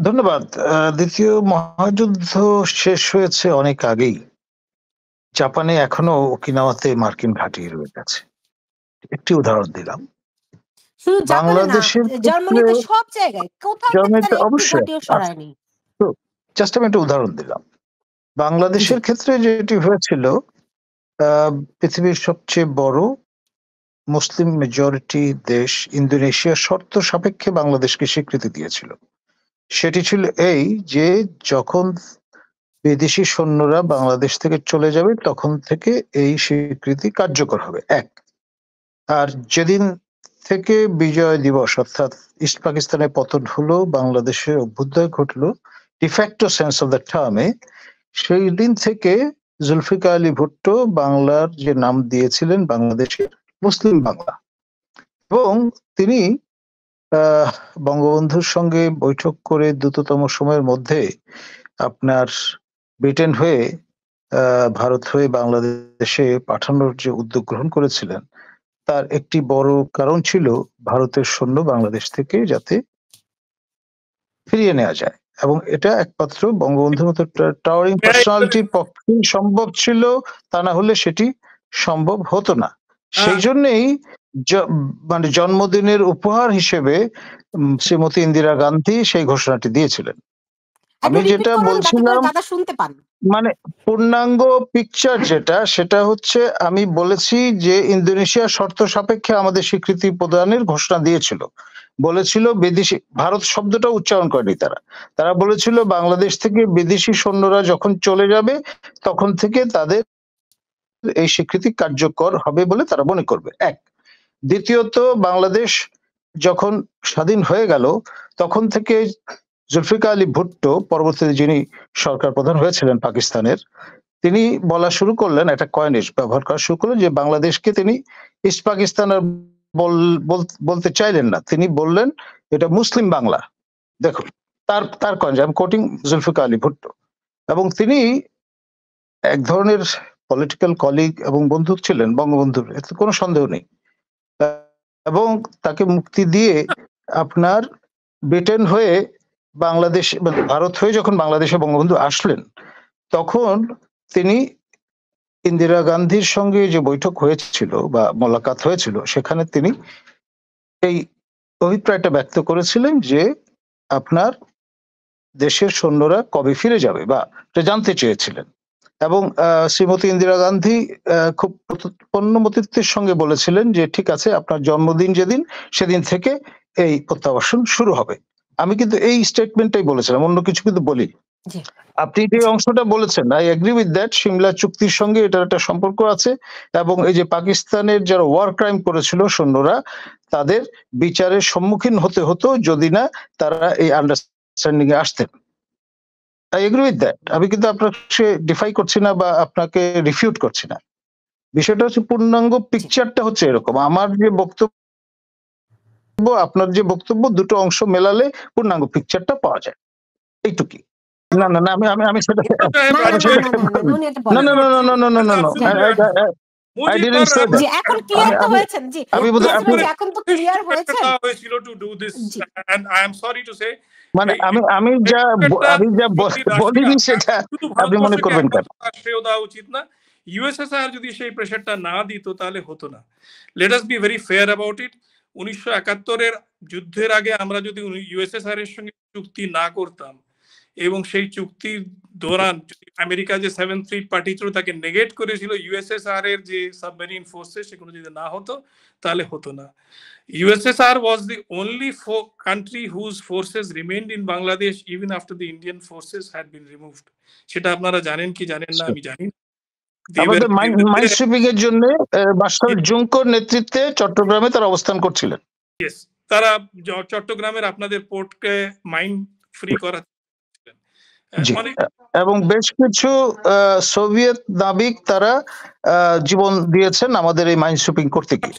ধন্যবাদ। দ্বিতীয় মহাযুদ্ধ শেষ হয়েছে অনেক আগেই। জাপানে এখনো ওকিনাওয়াতে মার্কিন ঘাঁটি রয়ে গেছে। একটি উদাহরণ দিলাম। শুধু জাপানে না, বাংলাদেশের জার্মানিতে সব জায়গায় কোথাও থেকে তারা একটি অবশ্যই ঘাঁটিও সরায়নি। জাস্ট আমি একটা উদাহরণ দিলাম। বাংলাদেশের ক্ষেত্রে যেটি হয়েছিল, পৃথিবীর সবচেয়ে বড় মুসলিম মেজরিটি দেশ ইন্দোনেশিয়া শর্ত সাপেক্ষে বাংলাদেশকে স্বীকৃতি দিয়েছিল। সেটি ছিল এই যে যখন বিদেশি সৈন্যরা বাংলাদেশ থেকে চলে যাবে তখন থেকে এই স্বীকৃতি কার্যকর হবে, এক। আর যেদিন থেকে বিজয় দিবস অর্থাৎ ইস্ট পাকিস্তানের পতন হলো, বাংলাদেশের অভ্যুদয় ঘটলো ডিফ্যাক্টো সেন্স অফ দ্য টার্মে, সেই দিন থেকে জুলফিকার আলী ভুট্টো বাংলার যে নাম দিয়েছিলেন বাংলাদেশের মুসলিম বাংলা। এবং তিনি বঙ্গবন্ধুর সঙ্গে বৈঠক করে দ্রুততম সময়ের মধ্যে আপনার ব্রিটেন হয়ে ভারত হয়ে বাংলাদেশে পাঠানোর যে উদ্যোগ গ্রহণ করেছিলেন, তার একটি বড় কারণ ছিল ভারতের সৈন্য বাংলাদেশ থেকে যাতে ফিরিয়ে নেওয়া যায়। এবং এটা একমাত্র বঙ্গবন্ধুর মতো টাওয়ারিং পার্সোনালিটির পক্ষে সম্ভব ছিল, তা না হলে সেটি সম্ভব হতো না। সেই জন্যই মানে জন্মদিনের উপহার হিসেবে শ্রীমতী ইন্দিরা গান্ধী সেই ঘোষণাটি দিয়েছিলেন। আমি যেটা বলছিলাম, মানে পূর্ণাঙ্গ পিকচার যেটা, সেটা হচ্ছে আমি বলেছি যে ইন্দোনেশিয়া শর্ত সাপেক্ষে আমাদের স্বীকৃতি প্রদানের ঘোষণা দিয়েছিল। বলেছিল বিদেশি, ভারত শব্দটা উচ্চারণ করেনি তারা বলেছিল বাংলাদেশ থেকে বিদেশি সৈন্যরা যখন চলে যাবে তখন থেকে তাদের এই স্বীকৃতি কার্যকর হবে বলে তারা মনে করবে, এক। দ্বিতীয়ত, বাংলাদেশ যখন স্বাধীন হয়ে গেল তখন থেকে জুলফিকার আলী ভুট্টো, পরবর্তীতে যিনি সরকার প্রধান হয়েছিলেন পাকিস্তানের, তিনি বলা শুরু করলেন, একটা কয়েনেজ ব্যবহার করা শুরু করলেন যে বাংলাদেশকে তিনি ইস্ট পাকিস্তান আর বলতে চাইলেন না, তিনি বললেন এটা মুসলিম বাংলা। দেখুন তার কয়েনেজ, আমি কোটিং জুলফিকার আলী ভুট্টো। এবং তিনি এক ধরনের পলিটিক্যাল কলিগ এবং বন্ধু ছিলেন বঙ্গবন্ধুর, এতে কোনো সন্দেহ নেই। এবং তাকে মুক্তি দিয়ে আপনার ব্রিটেন হয়ে বাংলাদেশ, ভারত হয়ে যখন বাংলাদেশে বঙ্গবন্ধু আসলেন, তখন তিনি ইন্দিরা গান্ধীর সঙ্গে যে বৈঠক হয়েছিল বা মোলাকাত হয়েছিল, সেখানে তিনি এই অভিপ্রায়টা ব্যক্ত করেছিলেন যে আপনার দেশের সৈন্যরা কবে ফিরে যাবে বা জানতে চেয়েছিলেন। এবং শ্রীমতী ইন্দিরা গান্ধী খুব প্রত্যন্নমতিত্বের সঙ্গে বলেছিলেন যে ঠিক আছে, আপনার জন্মদিন যেদিন সেদিন থেকে এই প্রত্যাবাসন শুরু হবে। আমি কিন্তু এই স্টেটমেন্টটাই বলেছিলাম, অন্য কিছু কিন্তু বলি। আপনি যে অংশটা বলেছেন, I agree with that, Shimla চুক্তির সঙ্গে এটার একটা সম্পর্ক আছে। এবং এই যে পাকিস্তানের যারা ওয়ার ক্রাইম করেছিল সৈন্যরা, তাদের বিচারের সম্মুখীন হতে হতো যদি না তারা এই আন্ডারস্ট্যান্ডিং এ আসতেন। I agree with that. আমি কিন্তু আপনাকে ডিফাই করছি না বা আপনাকে রিফিউট করছি না। বিষয়টা হচ্ছে পূর্ণাঙ্গ পিকচারটা হচ্ছে এরকম। আমার যে বক্তব্য আপনার যে বক্তব্য, দুটো অংশ মেলালে পূর্ণাঙ্গ পিকচারটা পাওয়া যায়, এইটুকুই। না না না, আমি সেটা মানে আমি যা বলিনি সেটা আপনি মনে করবেন কেন? শ্রেয় দেওয়া উচিত না। ইউএসএসআর যদি সেই প্রেসারটা না দিত তাহলে হতো না। Let us be very fair about it. 1971-এর যুদ্ধের আগে আমরা যদি ইউএসএসআর এর সঙ্গে চুক্তি না করতাম এবং সেই চুক্তির দৌরান আমেরিকা যে 7th ফ্লিট পাঠিয়েছিল তাকে নেগেট করেছিল, ইউএসএসআর এর যে সাবমেরিন ফোর্সেস সেগুলো যদি না হতো তাহলে হতো না। USSR was the only country whose forces remained in Bangladesh even after the Indian forces had been removed. সেটা আপনারা জানেন কি জানেন না আমি জানি। আমাদের মাইনস্ট্রিপিং এর জন্য মার্শাল জুঙ্কোর নেতৃত্বে চট্টগ্রামে তারা অবস্থান করছিলেন। ইয়েস, তারা চট্টগ্রামের আপনাদের পোর্টকে মাইন ফ্রি করা, এবং বেশ কিছু সোভিয়েত নাবিক তারা জীবন দিয়েছেন আমাদের এই মাইনস্ট্রিপিং করতে গিয়ে।